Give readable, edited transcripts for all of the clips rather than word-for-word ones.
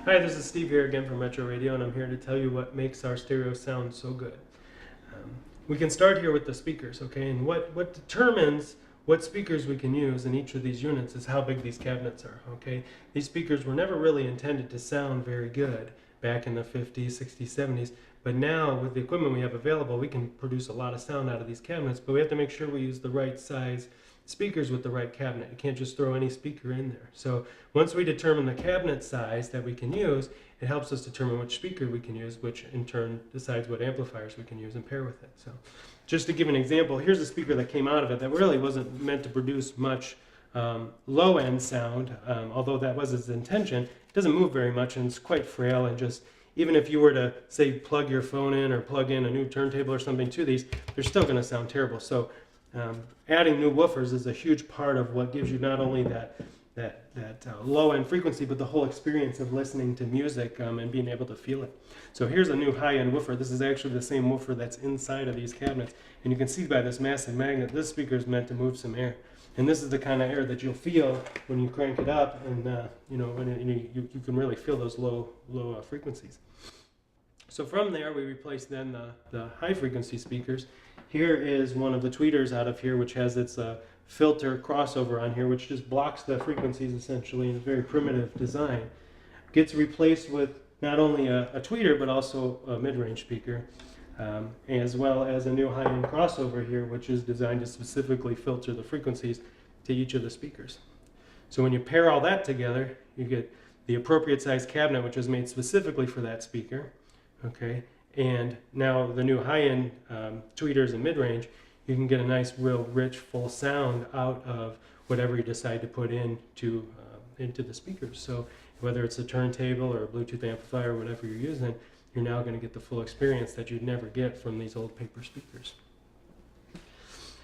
Hi, this is Steve here again from Metro Radio, and I'm here to tell you what makes our stereo sound so good. Um, we can start here with the speakers, okay? And what determines what speakers we can use in each of these units is how big these cabinets are, okay? These speakers were never really intended to sound very good back in the 50s, 60s, 70s, but now with the equipment we have available, we can produce a lot of sound out of these cabinets, but we have to make sure we use the right size speakers with the right cabinet. You can't just throw any speaker in there. So once we determine the cabinet size that we can use, it helps us determine which speaker we can use, which in turn decides what amplifiers we can use and pair with it. So just to give an example, here's a speaker that came out of it that really wasn't meant to produce much low-end sound, although that was its intention. It doesn't move very much and it's quite frail, and just even if you were to, say, plug your phone in or plug in a new turntable or something to these, they're still going to sound terrible. So adding new woofers is a huge part of what gives you not only that low-end frequency, but the whole experience of listening to music and being able to feel it. So here's a new high-end woofer. This is actually the same woofer that's inside of these cabinets, and you can see by this massive magnet, this speaker is meant to move some air. And this is the kind of air that you'll feel when you crank it up, and you can really feel those low frequencies. So from there, we replace then the high-frequency speakers. Here is one of the tweeters out of here, which has its filter crossover on here, which just blocks the frequencies essentially in a very primitive design. Gets replaced with not only a tweeter, but also a mid-range speaker, as well as a new high-end crossover here, which is designed to specifically filter the frequencies to each of the speakers. So when you pair all that together, you get the appropriate size cabinet, which is made specifically for that speaker. Okay, and now the new high-end tweeters and mid-range, you can get a nice, real rich, full sound out of whatever you decide to put into the speakers. So whether it's a turntable or a Bluetooth amplifier or whatever you're using, you're now going to get the full experience that you'd never get from these old paper speakers.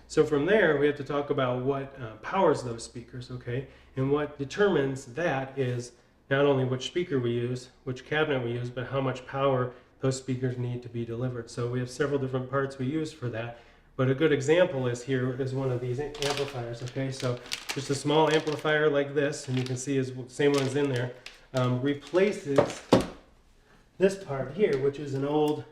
So from there, we have to talk about what powers those speakers, okay? And what determines that is not only which speaker we use, which cabinet we use, but how much power those speakers need to be delivered. So we have several different parts we use for that. But a good example is here is one of these amplifiers, okay? So just a small amplifier like this, and you can see is the same one's in there, replaces this part here, which is an old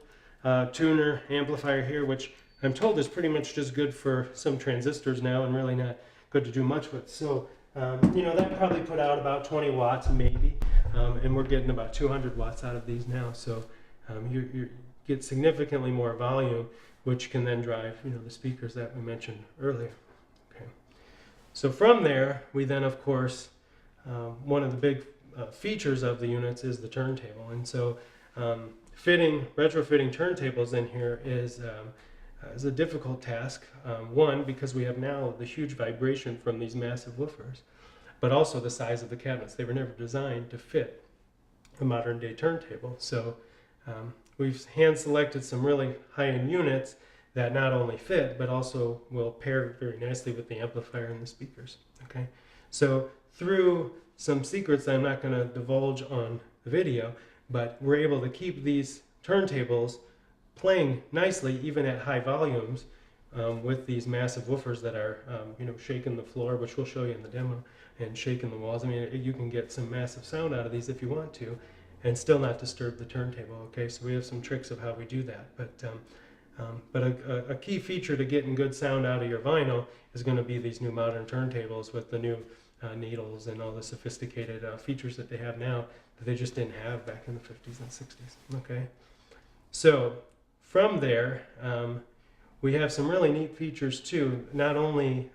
tuner amplifier here, which I'm told is pretty much just good for some transistors now and really not good to do much with. So, that probably put out about 20 watts maybe, and we're getting about 200 watts out of these now. So you get significantly more volume, which can then drive, the speakers that we mentioned earlier. Okay. So from there, we then, of course, one of the big features of the units is the turntable, and so retrofitting turntables in here is a difficult task. One, because we have now the huge vibration from these massive woofers, but also the size of the cabinets. They were never designed to fit a modern day turntable. So we've hand-selected some really high-end units that not only fit, but also will pair very nicely with the amplifier and the speakers. Okay, so through some secrets I'm not going to divulge on the video, but we're able to keep these turntables playing nicely even at high volumes with these massive woofers that are shaking the floor, which we'll show you in the demo, and shaking the walls. I mean, you can get some massive sound out of these if you want to, and still not disturb the turntable. Okay, so we have some tricks of how we do that. But a key feature to getting good sound out of your vinyl is going to be these new modern turntables with the new needles and all the sophisticated features that they have now that they just didn't have back in the 50s and 60s. Okay, so from there, we have some really neat features too. Not only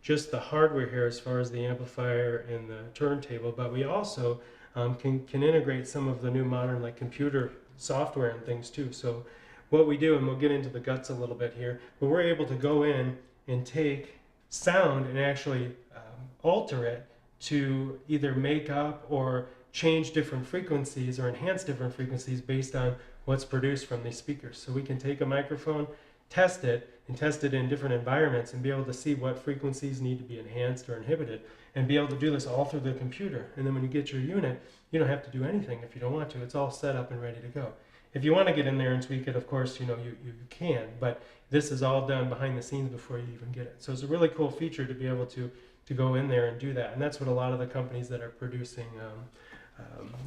just the hardware here as far as the amplifier and the turntable, but we also can integrate some of the new modern like computer software and things too. So what we do, and we'll get into the guts a little bit here, but we're able to go in and take sound and actually alter it to either make up or change different frequencies or enhance different frequencies based on what's produced from these speakers. So we can take a microphone, test it in different environments and be able to see what frequencies need to be enhanced or inhibited, and be able to do this all through the computer. And then when you get your unit, you don't have to do anything if you don't want to. It's all set up and ready to go. If you want to get in there and tweak it, of course, you can, but this is all done behind the scenes before you even get it. So it's a really cool feature to be able to go in there and do that. And that's what a lot of the companies that are producing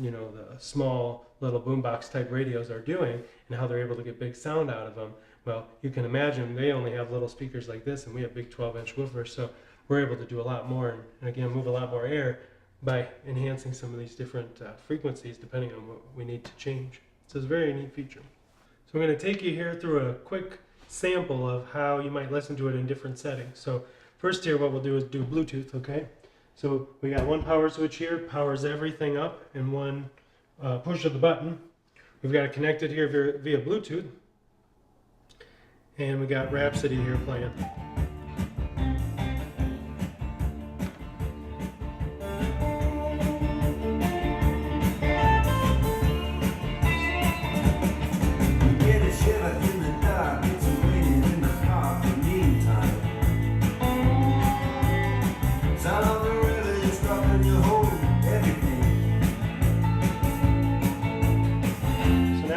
you know, the small little boombox type radios are doing, and how they're able to get big sound out of them. Well, you can imagine they only have little speakers like this, and we have big 12-inch woofers, so we're able to do a lot more, and again, move a lot more air by enhancing some of these different frequencies depending on what we need to change. So it's a very neat feature. So I'm going to take you here through a quick sample of how you might listen to it in different settings. So first here, what we'll do is do Bluetooth, okay? So we got one power switch here, powers everything up, and one push of the button. We've got it connected here via Bluetooth, and we got Rhapsody here playing.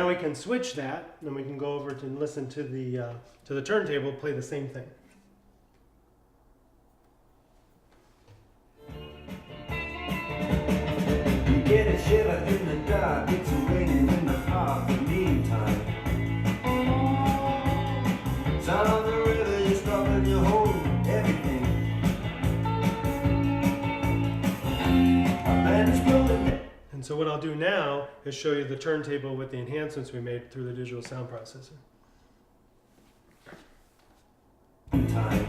We can switch that, and we can go over to listen to the turntable, play the same thing. You get a shiver in the dark, it's raining in the park in the meantime. Sound of the river, you're stopping your home, everything. A band's blowing. And so what I'll do now is show you the turntable with the enhancements we made through the digital sound processor. Time.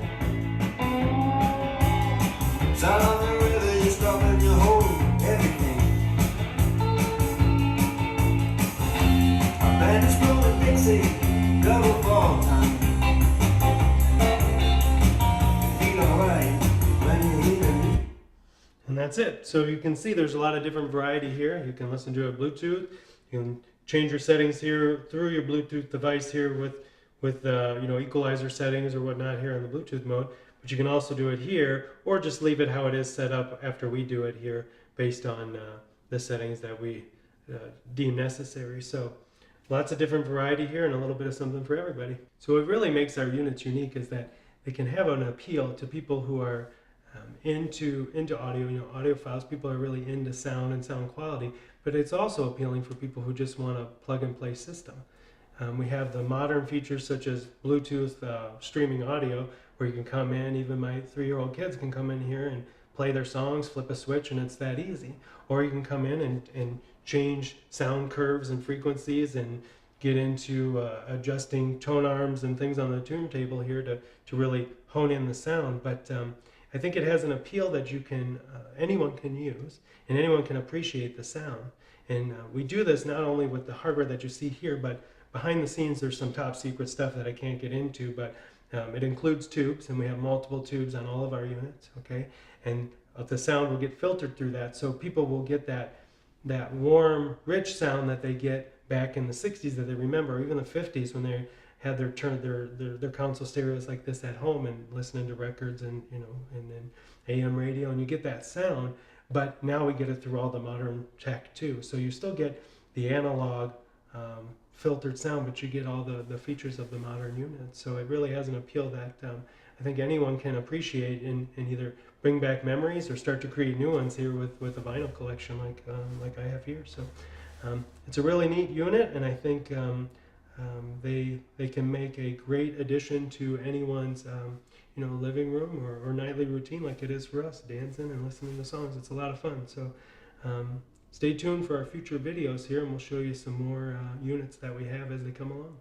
Sound of the river, you're stopping your home, everything. A band is blowing Dixie, double fall time. You feel alright when you hear the music. And that's it. So you can see there's a lot of different variety here. You can listen to it Bluetooth. You can change your settings here through your Bluetooth device here with you know, equalizer settings or whatnot here in the Bluetooth mode. But you can also do it here, or just leave it how it is set up after we do it here, based on the settings that we deem necessary. So lots of different variety here, and a little bit of something for everybody. So what really makes our units unique is that they can have an appeal to people who are into audio, you know, audiophiles. People are really into sound and sound quality, but it's also appealing for people who just want a plug and play system. We have the modern features such as Bluetooth streaming audio, where you can come in, even my 3-year-old kids can come in here and play their songs, flip a switch, and it's that easy. Or you can come in and change sound curves and frequencies and get into adjusting tone arms and things on the turntable here to really hone in the sound. But I think it has an appeal that you can, anyone can use, and anyone can appreciate the sound. And we do this not only with the hardware that you see here, but behind the scenes there's some top secret stuff that I can't get into, but it includes tubes, and we have multiple tubes on all of our units, okay? And the sound will get filtered through that, so people will get that warm, rich sound that they get back in the 60s that they remember, or even the 50s when they had their console stereos like this at home and listening to records and, you know, and then AM radio, and you get that sound. But now we get it through all the modern tech too. So you still get the analog filtered sound, but you get all the features of the modern unit. So it really has an appeal that I think anyone can appreciate and either bring back memories or start to create new ones here with a vinyl collection like I have here. So it's a really neat unit, and I think they can make a great addition to anyone's you know, living room or nightly routine, like it is for us, dancing and listening to songs. It's a lot of fun. So stay tuned for our future videos here, and we'll show you some more units that we have as they come along.